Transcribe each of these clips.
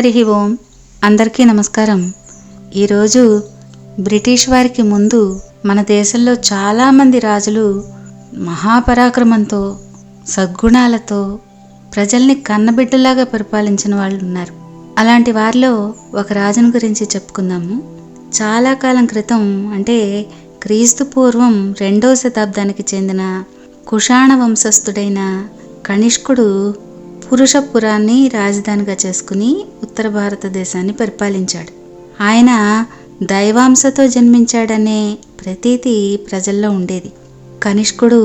హరి ఓం. అందరికీ నమస్కారం. ఈరోజు బ్రిటిష్ వారికి ముందు మన దేశంలో చాలామంది రాజులు మహాపరాక్రమంతో సద్గుణాలతో ప్రజల్ని కన్నబిడ్డలాగా పరిపాలించిన వాళ్ళు ఉన్నారు. అలాంటి వారిలో ఒక రాజుని గురించి చెప్పుకుందాము. చాలా కాలం క్రితం, అంటే క్రీస్తు పూర్వం 2వ శతాబ్దానికి చెందిన కుషాణ వంశస్థుడైన కనిష్కుడు పురుషపురాన్ని రాజధానిగా చేసుకుని ఉత్తర భారతదేశాన్ని పరిపాలించాడు. ఆయన దైవాంశతో జన్మించాడనే ప్రతీతి ప్రజల్లో ఉండేది. కనిష్కుడు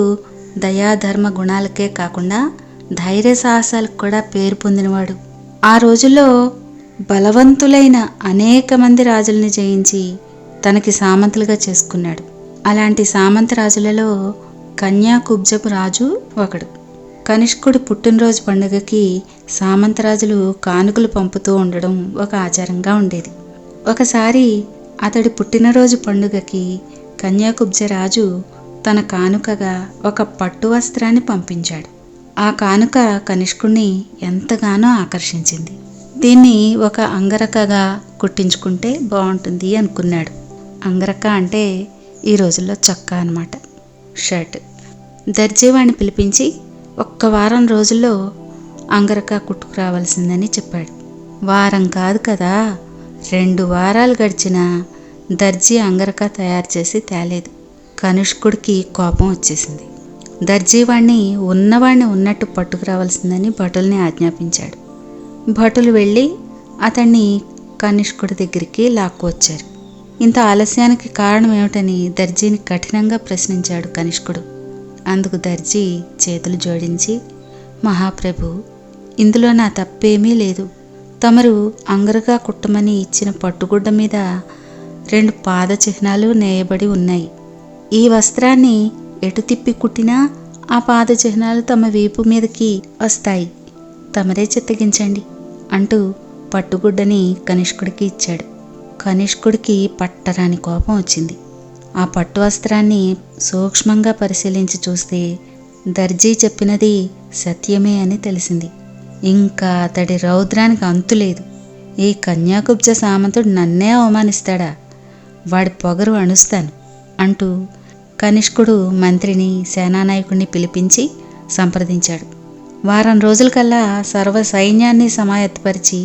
దయాధర్మ గుణాలకే కాకుండా ధైర్య సాహసాలకు కూడా పేరు పొందినవాడు. ఆ రోజుల్లో బలవంతులైన అనేక మంది రాజుల్ని జయించి తనకి సామంతులుగా చేసుకున్నాడు. అలాంటి సామంత రాజులలో కన్యాకుబ్జపు రాజు ఒకడు. కనిష్కుడి పుట్టినరోజు పండుగకి సామంతరాజులు కానుకలు పంపుతూ ఉండడం ఒక ఆచారంగా ఉండేది. ఒకసారి అతడి పుట్టినరోజు పండుగకి కన్యాకుబ్జరాజు తన కానుకగా ఒక పట్టు వస్త్రాన్ని పంపించాడు. ఆ కానుక కనిష్కుడిని ఎంతగానో ఆకర్షించింది. దీన్ని ఒక అంగరకగా కుట్టించుకుంటే బాగుంటుంది అనుకున్నాడు. అంగరక అంటే ఈ రోజుల్లో చొక్కా అన్నమాట, షర్ట్. దర్జీవాణ్ణి పిలిపించి ఒక్క వారం రోజుల్లో అంగరక కుట్టుకురావాల్సిందని చెప్పాడు. వారం కాదు కదా, 2 వారాలు గడిచినా దర్జీ అంగరక తయారు చేసి తేలేదు. కనిష్కుడికి కోపం వచ్చేసింది. దర్జీవాణ్ణి ఉన్నవాణ్ణి ఉన్నట్టు పట్టుకురావాల్సిందని భటుల్ని ఆజ్ఞాపించాడు. భటులు వెళ్ళి అతన్ని కనిష్కుడి దగ్గరికి లాక్కువచ్చారు. ఇంత ఆలస్యానికి కారణం ఏమిటని దర్జీని కఠినంగా ప్రశ్నించాడు కనిష్కుడు. అందుకు దర్జీ చేతులు జోడించి, మహాప్రభు, ఇందులో నా తప్పేమీ లేదు. తమరు అంగరగా కుట్టమని ఇచ్చిన పట్టుగుడ్డ మీద 2 పాద చిహ్నాలు నేయబడి ఉన్నాయి. ఈ వస్త్రాన్ని ఎటు తిప్పి కుట్టినా ఆ పాద చిహ్నాలు తమ వీపు మీదకి వస్తాయి. తమరే చిత్తగించండి అంటూ పట్టుగుడ్డని కనిష్కుడికి ఇచ్చాడు. కనిష్కుడికి పట్టరాని కోపం వచ్చింది. ఆ పట్టు వస్త్రాన్ని సూక్ష్మంగా పరిశీలించి చూస్తే దర్జీ చెప్పినది సత్యమే అని తెలిసింది. ఇంకా అతడి రౌద్రానికి అంతులేదు. ఈ కన్యాకుబ్జ సామంతుడు నన్నే అవమానిస్తాడా? వాడి పొగరు అణుస్తాను అంటూ కనిష్కుడు మంత్రిని, సేనానాయకుడిని పిలిపించి సంప్రదించాడు. వారం రోజులకల్లా సర్వ సైన్యాన్ని సమాయత్తపరిచి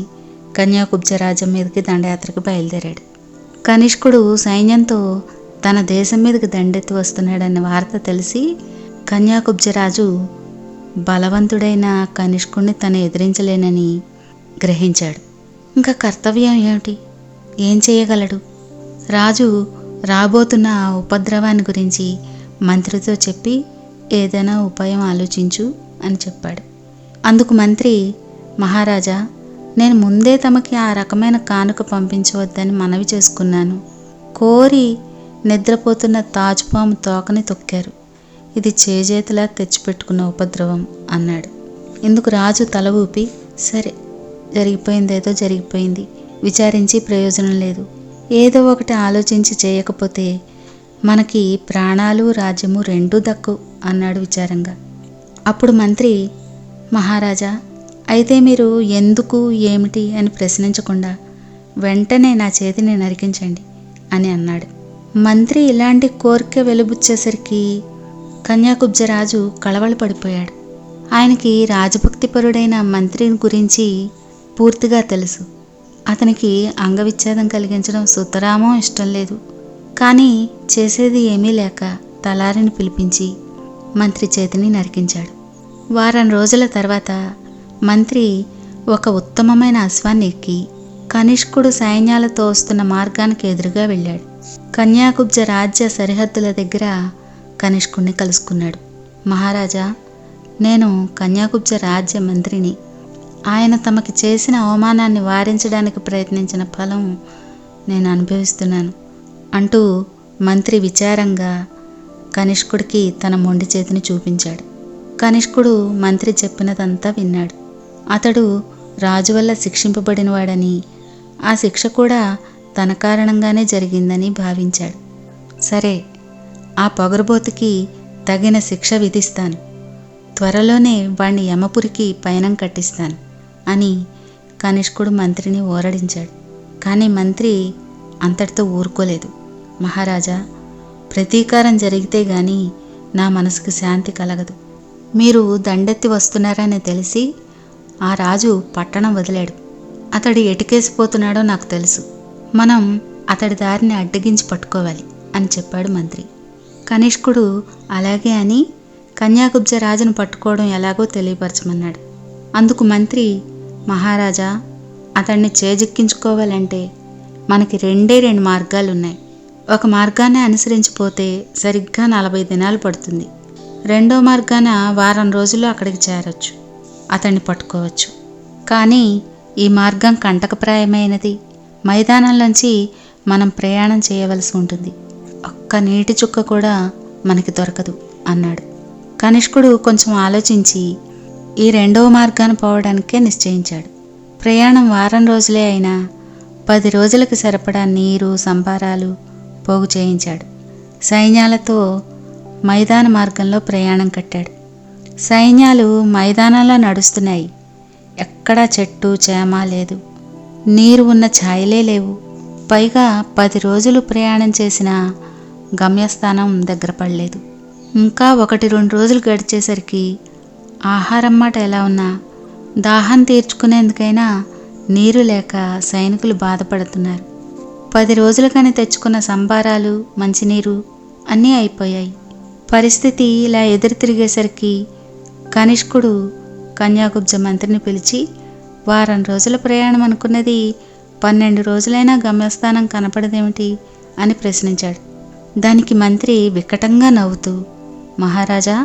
కన్యాకుబ్జ రాజ్యం మీదకి దండయాత్రకు బయలుదేరాడు. కనిష్కుడు సైన్యంతో తన దేశం మీదకి దండెత్తి వస్తున్నాడన్న వార్త తెలిసి కన్యాకుబ్జరాజు బలవంతుడైన కనిష్కుడిని తను ఎదిరించలేనని గ్రహించాడు. ఇంకా కర్తవ్యం ఏమిటి? ఏం చేయగలడు? రాజు రాబోతున్న ఉపద్రవాన్ని గురించి మంత్రితో చెప్పి ఏదైనా ఉపాయం ఆలోచించు అని చెప్పాడు. అందుకు మంత్రి, మహారాజా, నేను ముందే తమకి ఆ రకమైన కానుక పంపించవద్దని మనవి చేసుకున్నాను. కోరి నిద్రపోతున్న తాజుపాము తోకని తొక్కారు. ఇది చేజేతులా తెచ్చిపెట్టుకున్న ఉపద్రవం అన్నాడు. ఇందుకు రాజు తల ఊపి, సరే, జరిగిపోయిందేదో జరిగిపోయింది, విచారించి ప్రయోజనం లేదు. ఏదో ఒకటి ఆలోచించి చేయకపోతే మనకి ప్రాణాలు రాజ్యము రెండూ దక్కు అన్నాడు విచారంగా. అప్పుడు మంత్రి, మహారాజా, అయితే మీరు ఎందుకు ఏమిటి అని ప్రశ్నించకుండా వెంటనే నా చేతిని నరికించండి అని అన్నాడు. మంత్రి ఇలాంటి కోరిక వెలుబుచ్చేసరికి కన్యాకుబ్జరాజు కళవళపడిపోయాడు. ఆయనకి రాజభక్తిపరుడైన మంత్రి గురించి పూర్తిగా తెలుసు. అతనికి అంగవిచ్ఛేదం కలిగించడం సుతరామం ఇష్టం లేదు. కానీ చేసేది ఏమీ లేక తలారిని పిలిపించి మంత్రి చేతిని నరికించాడు. వారం రోజుల తర్వాత మంత్రి ఒక ఉత్తమమైన అశ్వాన్ని ఎక్కి కనిష్కుడు సైన్యాలతో వస్తున్న మార్గానికి ఎదురుగా వెళ్ళాడు. కన్యాకుబ్జ రాజ్య సరిహద్దుల దగ్గర కనిష్కుడిని కలుసుకున్నాడు. మహారాజా, నేను కన్యాకుబ్జ రాజ్య మంత్రిని. ఆయన తమకి చేసిన అవమానాన్ని వారించడానికి ప్రయత్నించిన ఫలం నేను అనుభవిస్తున్నాను అంటూ మంత్రి విచారంగా కనిష్కుడికి తన మొండి చేతిని చూపించాడు. కనిష్కుడు మంత్రి చెప్పినదంతా విన్నాడు. అతడు రాజు వల్ల శిక్షింపబడినవాడని, ఆ శిక్ష కూడా తన కారణంగానే జరిగిందని భావించాడు. సరే, ఆ పొగరుబోతుకి తగిన శిక్ష విధిస్తాను. త్వరలోనే వాణ్ణి యమపురికి పయనం కట్టిస్తాను అని కనిష్కుడు మంత్రిని ఊరడించాడు. కానీ మంత్రి అంతటితో ఊరుకోలేదు. మహారాజా, ప్రతీకారం జరిగితే గాని నా మనసుకు శాంతి కలగదు. మీరు దండెత్తి వస్తున్నారని తెలిసి ఆ రాజు పట్టణం వదిలాడు. అతడు ఎటుకేసిపోతున్నాడో నాకు తెలుసు. మనం అతడి దారిని అడ్డగించి పట్టుకోవాలి అని చెప్పాడు మంత్రి. కనిష్కుడు అలాగే అని కన్యాకుబ్జ రాజును పట్టుకోవడం ఎలాగో తెలియపరచమన్నాడు. అందుకు మంత్రి, మహారాజా, అతన్ని చేజిక్కించుకోవాలంటే మనకి రెండు మార్గాలున్నాయి. ఒక మార్గాన్ని అనుసరించిపోతే సరిగ్గా 40 దినాలు పడుతుంది. రెండో మార్గాన వారం రోజుల్లో అక్కడికి చేరొచ్చు, అతన్ని పట్టుకోవచ్చు. కానీ ఈ మార్గం కంటకప్రాయమైనది. మైదానంలోంచి మనం ప్రయాణం చేయవలసి ఉంటుంది. ఒక్క నీటి చుక్క కూడా మనకి దొరకదు అన్నాడు. కనిష్కుడు కొంచెం ఆలోచించి ఈ రెండవ మార్గాన్ని పోవడానికే నిశ్చయించాడు. ప్రయాణం వారం రోజులే అయినా 10 రోజులకు సరిపడా నీరు, సంబారాలు పోగు చేయించాడు. సైన్యాలతో మైదాన మార్గంలో ప్రయాణం కట్టాడు. సైన్యాలు మైదానంలో నడుస్తున్నాయి. ఎక్కడా చెట్టు చేమ లేదు, నీరు ఉన్న ఛాయలే లేవు. పైగా 10 రోజులు ప్రయాణం చేసిన గమ్యస్థానం దగ్గర పడలేదు. ఇంకా 1-2 రోజులు గడిచేసరికి ఆహారం మాట ఎలా ఉన్నా దాహం తీర్చుకునేందుకైనా నీరు లేక సైనికులు బాధపడుతున్నారు. 10 రోజులకని తెచ్చుకున్న సంబారాలు, మంచినీరు అన్నీ అయిపోయాయి. పరిస్థితి ఇలా ఎదురు తిరిగేసరికి కనిష్కుడు కన్యాకుబ్జ మంత్రిని పిలిచి, వారం రోజుల ప్రయాణం అనుకున్నది 12 రోజులైనా గమ్యస్థానం కనపడదేమిటి అని ప్రశ్నించాడు. దానికి మంత్రి వికటంగా నవ్వుతూ, మహారాజా,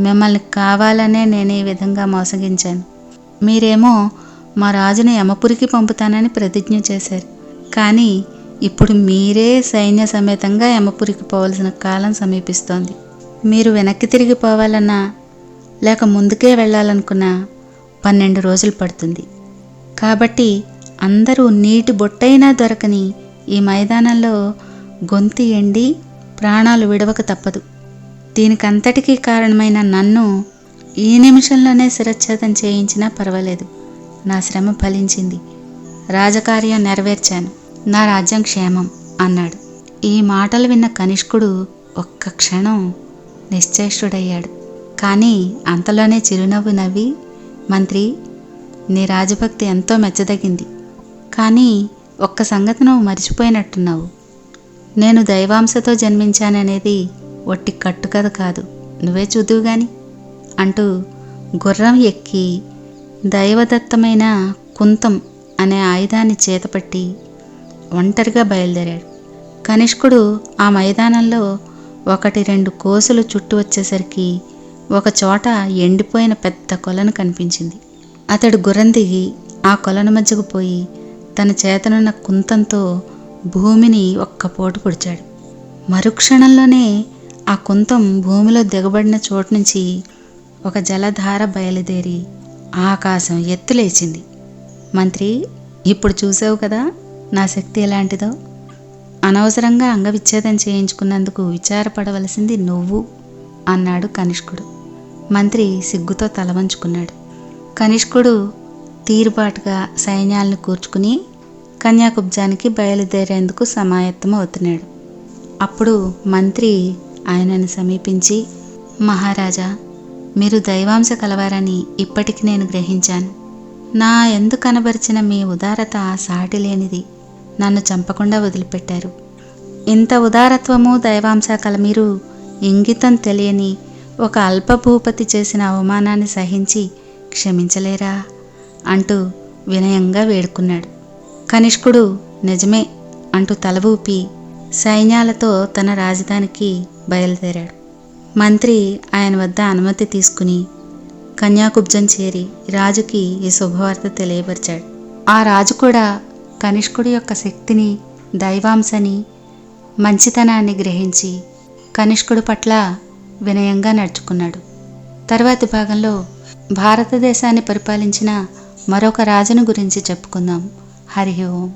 మిమ్మల్ని కావాలనే నేను ఈ విధంగా మోసగించాను. మీరేమో మా రాజును యమపురికి పంపుతానని ప్రతిజ్ఞ చేశారు. కానీ ఇప్పుడు మీరే సైన్య సమేతంగా యమపురికి పోవలసిన కాలం సమీపిస్తోంది. మీరు వెనక్కి తిరిగి పోవాలన్నా లేక ముందుకే వెళ్ళాలనుకున్నా 12 రోజులు పడుతుంది. కాబట్టి అందరూ నీటి బొట్టైనా దొరకని ఈ మైదానంలో గొంతు ఎండి ప్రాణాలు విడవక తప్పదు. దీనికంతటికీ కారణమైన నన్ను ఈ నిమిషంలోనే శిరచ్ఛేదం చేయించినా పర్వాలేదు. నా శ్రమ ఫలించింది, రాజకార్యం నెరవేర్చాను, నా రాజ్యం క్షేమం అన్నాడు. ఈ మాటలు విన్న కనిష్కుడు ఒక్క క్షణం నిశ్చేష్టుడయ్యాడు. కానీ అంతలోనే చిరునవ్వు నవ్వి, మంత్రి, నీ రాజభక్తి ఎంతో మెచ్చదగింది. కానీ ఒక్క సంగతి నువ్వు మర్చిపోయినట్టున్నావు. నేను దైవాంశతో జన్మించాననేది ఒట్టి కట్టుకథ కాదు, నువ్వే చూదువు గాని అంటూ గుర్రం ఎక్కి దైవదత్తమైన కుంతం అనే ఆయుధాన్ని చేతపట్టి ఒంటరిగా బయలుదేరాడు. కనిష్కుడు ఆ మైదానంలో 1-2 కోసులు చుట్టూ వచ్చేసరికి ఒక చోట ఎండిపోయిన పెద్ద కొలను కనిపించింది. అతడు గుర్రం దిగి ఆ కొలను మధ్యకు పోయి తన చేతనున్న కుంతంతో భూమిని ఒక్క పోటు పొడిచాడు. మరుక్షణంలోనే ఆ కుంతం భూమిలో దిగబడిన చోటు నుంచి ఒక జలధార బయలుదేరి ఆకాశం ఎత్తులేచింది. మంత్రి, ఇప్పుడు చూసావు కదా నా శక్తి ఎలాంటిదో. అనవసరంగా అంగవిచ్ఛేదం చేయించుకున్నందుకు విచారపడవలసింది నువ్వు అన్నాడు కనిష్కుడు. మంత్రి సిగ్గుతో తలవంచుకున్నాడు. కనిష్కుడు తీరుబాటుగా సైన్యాలను కూర్చుకుని కన్యాకుబ్జానికి బయలుదేరేందుకు సమాయత్తం అవుతున్నాడు. అప్పుడు మంత్రి ఆయనను సమీపించి, మహారాజా, మీరు దైవాంశ కలవారని ఇప్పటికి నేను గ్రహించాను. నా యందు కనబరిచిన మీ ఉదారత సాటి లేనిది. నన్ను చంపకుండా వదిలిపెట్టారు. ఇంత ఉదారత్వము దైవాంశ కల మీరు ఇంగితం తెలియని ఒక అల్పభూపతి చేసిన అవమానాన్ని సహించి క్షమించలేరా అంటూ వినయంగా వేడుకున్నాడు. కనిష్కుడు నిజమే అంటూ తల ఊపి సైన్యాలతో తన రాజధానికి బయలుదేరాడు. మంత్రి ఆయన వద్ద అనుమతి తీసుకుని కన్యాకుబ్జం చేరి రాజుకి ఈ శుభవార్త తెలియపరిచాడు. ఆ రాజు కూడా కనిష్కుడి యొక్క శక్తిని, దైవాంశని, మంచితనాన్ని గ్రహించి కనిష్కుడి పట్ల వినయంగా నడుచుకున్నాడు. తర్వాతి భాగంలో భారతదేశాన్ని పరిపాలించిన మరొక రాజును గురించి చెప్పుకుందాం. హరి ఓం.